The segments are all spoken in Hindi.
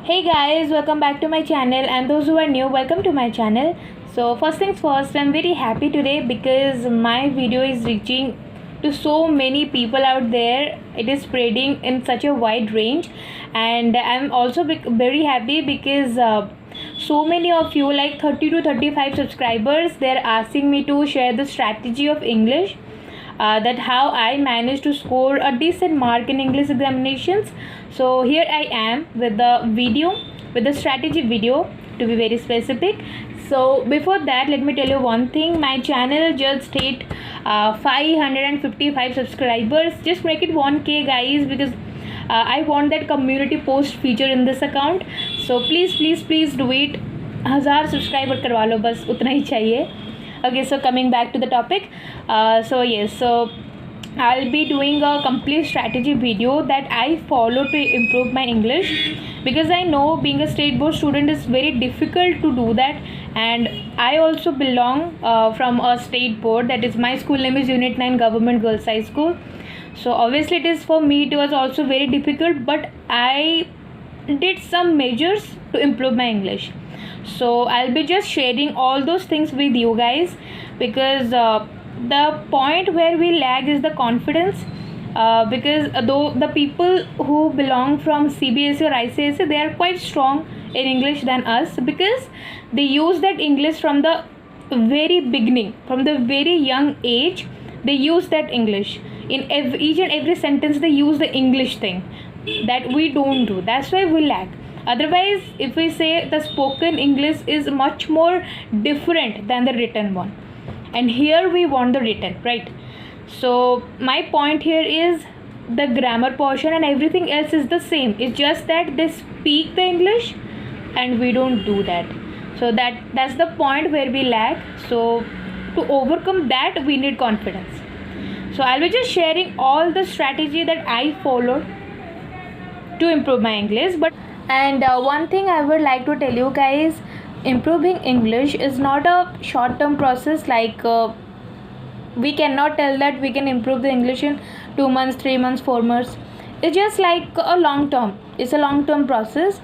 Hey guys, welcome back to my channel, and those who are new, welcome to my channel. So first things first, I'm very happy today because my video is reaching to so many people out there. It is spreading in such a wide range, and I'm also very happy because so many of you, like 30 to 35 subscribers, they're asking me to share the strategy of English, that how I managed to score a decent mark in English examinations. So here I am with the video, with the strategy video, to be very specific. So before that, let me tell you one thing. My channel just hit 555 subscribers. Just make it 1k guys, because I want that community post feature in this account. So please do it. 1000 subscriber करवा लो, बस उतना ही चाहिए. Okay, so coming back to the topic, so I'll be doing a complete strategy video that I follow to improve my English, because I know being a state board student is very difficult to do that, and I also belong from a state board. That is, my school name is Unit 9 Government Girls High School. So obviously it is, for me it was also very difficult, but I did some measures to improve my English. So I'll be just sharing all those things with you guys, because the point where we lag is the confidence, because though the people who belong from CBSE or ICSE, they are quite strong in English than us, because they use that English from the very beginning, from the very young age. They use that English in each and every sentence. They use the English thing that we don't do. That's why we lag. Otherwise, if we say, the spoken English is much more different than the written one, and here we want the written, right? So my point here is the grammar portion, and everything else is the same. It's just that they speak the English and we don't do that. So that's the point where we lag. So to overcome that, we need confidence. So I'll be just sharing all the strategy that I followed to improve my English. And one thing I would like to tell you guys, improving English is not a short-term process. Like we cannot tell that we can improve the English in 2 months, 3 months, 4 months. It's just like a long term. It's a long-term process.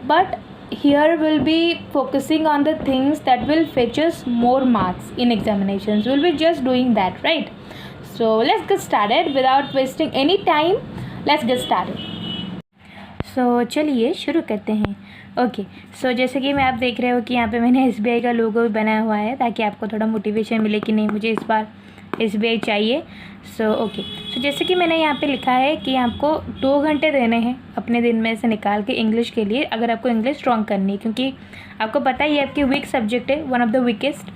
But here we'll be focusing on the things that will fetch us more marks in examinations. We'll be just doing that, right? So let's get started without wasting any time. Let's get started. सो चलिए शुरू करते हैं. ओके, सो जैसे कि मैं आप देख रहे हो कि यहाँ पे मैंने SBI का लोगो भी बनाया हुआ है, ताकि आपको थोड़ा मोटिवेशन मिले कि नहीं, मुझे इस बार SBI चाहिए. ओके, सो जैसे कि मैंने यहाँ पे लिखा है कि आपको 2 घंटे देने हैं अपने दिन में से निकाल के इंग्लिश के लिए, अगर आपको इंग्लिश स्ट्रॉन्ग करनी है, क्योंकि आपको पता ही है आपकी वीक सब्जेक्ट है, वन ऑफ द वीकेस्ट.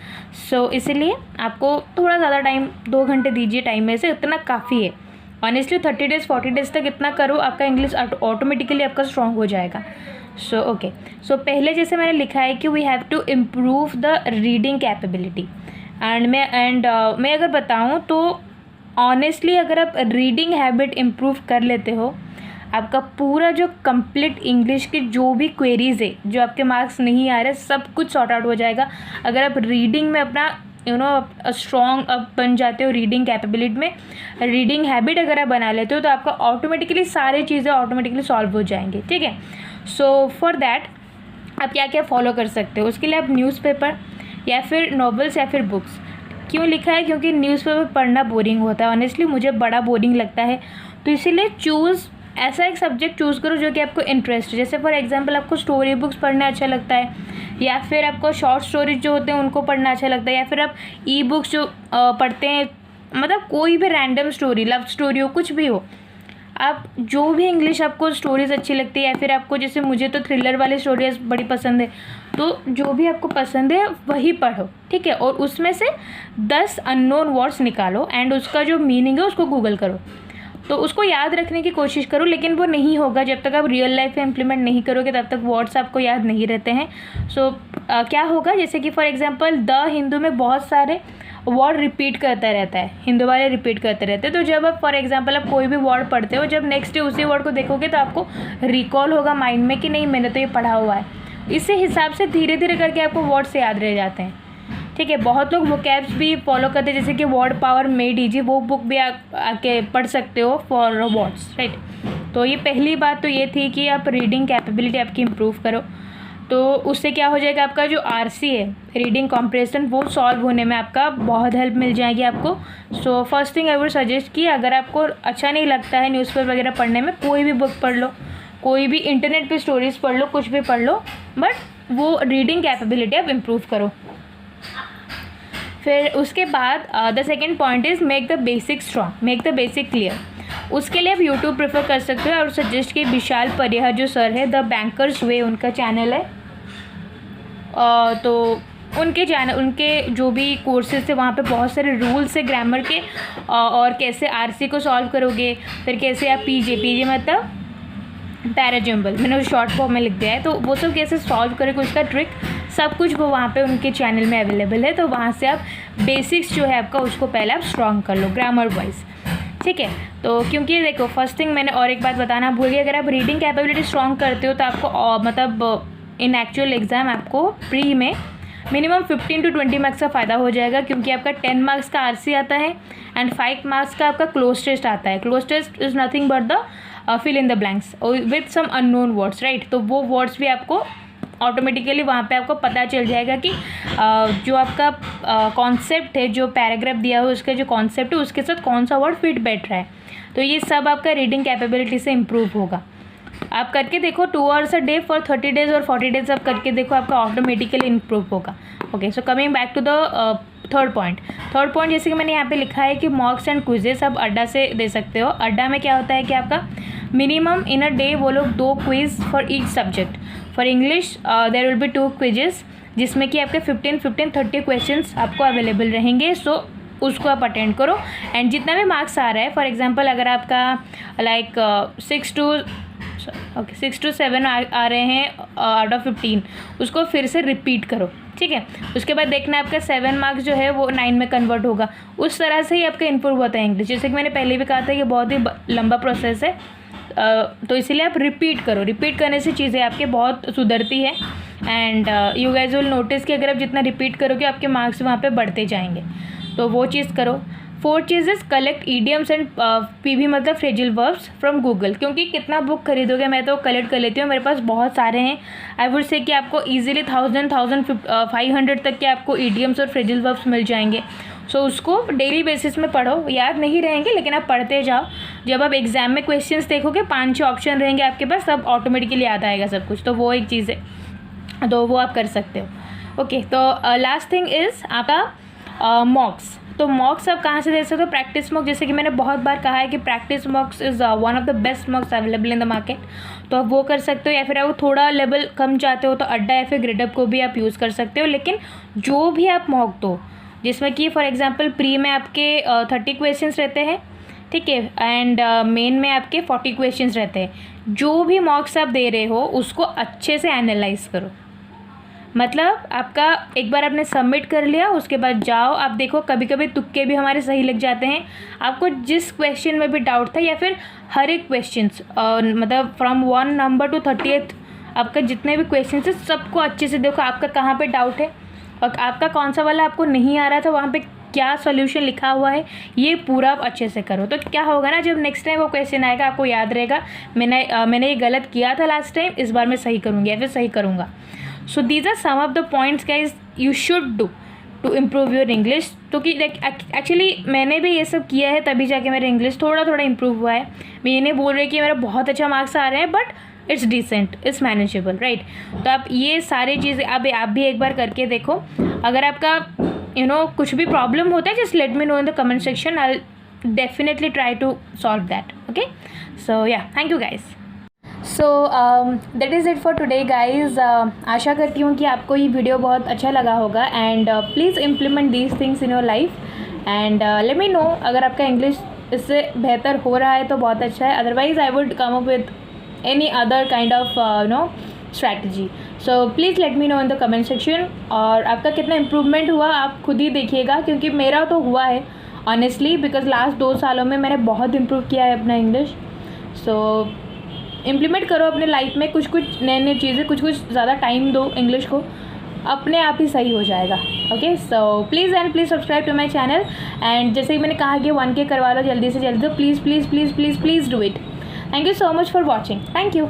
सो इसीलिए आपको थोड़ा ज़्यादा टाइम, 2 घंटे दीजिए. टाइम में से इतना काफ़ी है. ऑनेस्टली 30 डेज़ 40 डेज़ तक इतना करो, आपका इंग्लिश ऑटोमेटिकली आपका स्ट्रॉन्ग हो जाएगा. ओके, पहले जैसे मैंने लिखा है कि we have to improve the reading capability. And मैं अगर बताऊँ तो ऑनेस्टली अगर आप रीडिंग हैबिट इम्प्रूव कर लेते हो, आपका पूरा जो कंप्लीट इंग्लिश की जो भी क्वेरीज है, जो आपके मार्क्स नहीं आ रहे, सब कुछ सॉर्ट आउट हो जाएगा. अगर आप रीडिंग में अपना स्ट्रॉन्ग अब बन जाते हो, रीडिंग कैपेबिलिटी में रीडिंग हैबिट अगर आप बना लेते हो, तो आपका ऑटोमेटिकली सारी चीज़ें ऑटोमेटिकली सॉल्व हो जाएंगी. ठीक है. सो फॉर दैट आप क्या क्या फॉलो कर सकते हो, उसके लिए आप न्यूज़पेपर या फिर नॉवेल्स या फिर बुक्स. क्यों लिखा है? क्योंकि न्यूज़पेपर पढ़ना बोरिंग होता है. ऑनेस्टली मुझे बड़ा बोरिंग लगता है, तो इसीलिए ऐसा एक सब्जेक्ट चूज़ करो जो कि आपको इंटरेस्ट है. जैसे फॉर एग्जांपल आपको स्टोरी बुक्स पढ़ना अच्छा लगता है, या फिर आपको शॉर्ट स्टोरीज जो होते हैं उनको पढ़ना अच्छा लगता है, या फिर आप ई बुक्स जो पढ़ते हैं, मतलब कोई भी रैंडम स्टोरी, लव स्टोरी हो, कुछ भी हो, आप जो भी इंग्लिश आपको स्टोरीज़ अच्छी लगती है, या फिर आपको, जैसे मुझे तो थ्रिलर वाली स्टोरीज बड़ी पसंद है, तो जो भी आपको पसंद है वही पढ़ो. ठीक है. और उसमें से 10 अननोन वर्ड्स निकालो, एंड उसका जो मीनिंग है उसको गूगल करो. तो उसको याद रखने की कोशिश करो, लेकिन वो नहीं होगा जब तक आप रियल लाइफ में इम्प्लीमेंट नहीं करोगे, तब तक वर्ड्स आपको याद नहीं रहते हैं. क्या होगा, जैसे कि फॉर एग्जांपल द हिंदू में बहुत सारे वर्ड रिपीट करता रहता है, हिंदू वाले रिपीट करते रहते हैं. तो जब आप फॉर एग्जांपल आप कोई भी वर्ड पढ़ते हो, जब नेक्स्ट डे उसी वर्ड को देखोगे तो आपको रिकॉल होगा माइंड में कि नहीं, मैंने तो ये पढ़ा हुआ है. इसी हिसाब से धीरे धीरे करके आपको वर्ड्स याद रह जाते हैं. ठीक है. बहुत लोग वोकैब्स भी फॉलो करते हैं, जैसे कि वर्ड पावर मेड इजी, वो बुक भी आके पढ़ सकते हो फॉर वर्ड्स, राइट. तो ये पहली बात तो ये थी कि आप रीडिंग कैपेबिलिटी आपकी इम्प्रूव करो, तो उससे क्या हो जाएगा, आपका जो आरसी है रीडिंग कॉम्प्रिहेंशन वो सॉल्व होने में आपका बहुत हेल्प मिल जाएगी आपको। So first thing I would suggest कि अगर आपको अच्छा नहीं लगता है न्यूज़पेपर वगैरह पढ़ने में, कोई भी बुक पढ़ लो, कोई भी इंटरनेट पे स्टोरीज पढ़ लो, कुछ भी पढ़ लो, बट वो रीडिंग कैपेबिलिटी आप इम्प्रूव करो। फिर उसके बाद the second point is make the basic strong, make the basic clear. उसके लिए आप यूट्यूब प्रेफर कर सकते हो और सजेस्ट कि विशाल परिहार जो सर है, द बैंकर्स वे उनका चैनल है, तो उनके चैनल, उनके जो भी कोर्सेज थे वहाँ पे बहुत सारे रूल्स है ग्रामर के, और कैसे आरसी को सॉल्व करोगे, फिर कैसे आप पीजे मतलब पैराजम्बल, मैंने उस शॉर्ट फॉर्म में लिख दिया है, तो वो सब कैसे सॉल्व करेंगे उसका ट्रिक सब कुछ वो वहाँ पे उनके चैनल में अवेलेबल है। तो वहाँ से आप बेसिक्स जो है आपका उसको पहले आप स्ट्रॉन्ग कर लो ग्रामर वाइज, ठीक है। तो क्योंकि देखो फर्स्ट थिंग मैंने और एक बात बताना भूल गई, अगर आप रीडिंग कैपेबिलिटी स्ट्रॉन्ग करते हो तो आपको मतलब इन एक्चुअल एग्ज़ाम आपको प्री में मिनिमम 15 to 20 मार्क्स का फ़ायदा हो जाएगा, क्योंकि आपका 10 मार्क्स का आरसी आता है एंड 5 मार्क्स का आपका क्लोज टेस्ट आता है। Cloze test is nothing but the fill in the blanks with some unknown words, right. तो वो वर्ड्स भी आपको ऑटोमेटिकली वहाँ पे आपको पता चल जाएगा कि जो आपका कॉन्सेप्ट है, जो पैराग्राफ दिया हुआ उसका जो कॉन्सेप्ट है उसके साथ कौन सा वर्ड फिट बैठ रहा है। तो ये सब आपका रीडिंग कैपेबिलिटी से इम्प्रूव होगा। आप करके देखो 2 hours a day for 30 days और 40 days आप करके देखो, आपका ऑटोमेटिकली इम्प्रूव होगा। Okay, so coming back to the third point जैसे कि मैंने यहाँ पे लिखा है कि मॉक्स एंड क्विजेस आप अड्डा से दे सकते हो। अड्डा में क्या होता है कि आपका मिनिमम इन अ डे वो लोग 2 quiz for each subject. For English there will be 2 quizzes जिसमें कि आपके 15-30 क्वेश्चंस आपको अवेलेबल रहेंगे। सो उसको आप अटेंड करो एंड जितना भी मार्क्स आ रहा है, फॉर एग्जांपल अगर आपका लाइक 6 to 7 आ रहे हैं आउट ऑफ 15, उसको फिर से रिपीट करो, ठीक है। उसके बाद देखना आपका 7 मार्क्स जो है वो 9 में कन्वर्ट होगा। उस तरह से ही आपका इम्प्रूव होता है इंग्लिश। जैसे कि मैंने पहले भी कहा था कि बहुत ही लंबा प्रोसेस है, तो इसीलिए आप रिपीट करो। रिपीट करने से चीज़ें आपके बहुत सुधरती है and you guys will notice कि अगर आप जितना रिपीट करोगे आपके मार्क्स वहाँ पे बढ़ते जाएंगे, तो वो चीज़ करो। 4th cheese is collect idioms and PV मतलब फ्रेजिल वर्ब्स फ्रॉम गूगल, क्योंकि कितना बुक खरीदोगे, मैं तो कलेक्ट कर लेती हूँ, मेरे पास बहुत सारे हैं। आई वुड से कि आपको ईजिली 1500 तक के आपको ईडियम्स और फ्रेजिल वर्ब्स मिल जाएंगे। सो उसको डेली बेसिस में पढ़ो, याद नहीं रहेंगे लेकिन आप पढ़ते जाओ। जब आप एग्जाम में क्वेश्चंस देखोगे 5-6 ऑप्शन रहेंगे आपके पास, तब ऑटोमेटिकली याद आएगा सब कुछ। तो वो एक चीज़ है, तो वो आप कर सकते हो। ओके, तो लास्ट थिंग इज़ आपका मॉक्स। तो मॉक्स आप कहाँ से दे सकते हो? प्रैक्टिस मॉक, जैसे कि मैंने बहुत बार कहा है कि practice मॉक्स is one of the best मॉक्स available in the market. तो आप वो कर सकते हो, या फिर आप थोड़ा लेवल कम चाहते हो तो अड्डा या फिर ग्रेडअप को भी आप यूज़ कर सकते हो। लेकिन जो भी आप मॉक दो, जिसमें कि फॉर एग्जांपल प्री में आपके 30 क्वेश्चंस रहते हैं, ठीक है, एंड मेन में आपके 40 क्वेश्चंस रहते हैं। जो भी मॉक्स आप दे रहे हो उसको अच्छे से एनालाइज करो। मतलब आपका एक बार आपने सबमिट कर लिया, उसके बाद जाओ आप देखो, कभी कभी तुक्के भी हमारे सही लग जाते हैं। आपको जिस क्वेश्चन में भी डाउट था, या फिर हर एक क्वेश्चन मतलब फ्रॉम 1 नंबर टू 30th आपका जितने भी क्वेश्चन है सबको अच्छे से देखो, आपका कहाँ पे डाउट है और आपका कौन सा वाला आपको नहीं आ रहा था, वहाँ पे क्या सॉल्यूशन लिखा हुआ है, ये पूरा आप अच्छे से करो। तो क्या होगा ना, जब नेक्स्ट टाइम वो क्वेश्चन आएगा आपको याद रहेगा, मैंने ये गलत किया था लास्ट टाइम, इस बार मैं सही करूँगी या फिर सही करूँगा। So these are some of the points guys you should do to improve your English. तो कि एक्चुअली मैंने भी ये सब किया है, तभी जाके मेरा इंग्लिश थोड़ा थोड़ा इम्प्रूव हुआ है। मैं ये नहीं बोल रही कि मेरा बहुत अच्छा मार्क्स आ रहे हैं, but it's decent, it's manageable, right. तो आप ये सारी चीज़ें आप भी एक बार करके देखो। अगर आपका कुछ भी प्रॉब्लम होता है, just let me know in the comment section, I will definitely try to solve that. Okay, so yeah, thank you guys. So that is it for today guys. आशा करती हूँ कि आपको ये वीडियो बहुत अच्छा लगा होगा and please implement these things in your life and let me no अगर आपका इंग्लिश इससे बेहतर हो रहा है तो बहुत अच्छा है। Otherwise I would come up with any other kind of strategy. So please let me know in the comment section. और आपका कितना इम्प्रूवमेंट हुआ आप खुद ही देखिएगा, क्योंकि मेरा तो हुआ है ऑनेस्टली, बिकॉज लास्ट 2 सालों में मैंने बहुत इम्प्रूव किया है अपना इंग्लिश। सो इम्प्लीमेंट करो अपने लाइफ में कुछ नए चीज़ें, कुछ ज़्यादा टाइम दो इंग्लिश को, अपने आप ही सही हो जाएगा। Okay, so please subscribe to my channel and जैसे कि मैंने कहा कि 1K करवा लो जल्दी से जल्दी, तो please do it. Thank you so much for watching, thank you.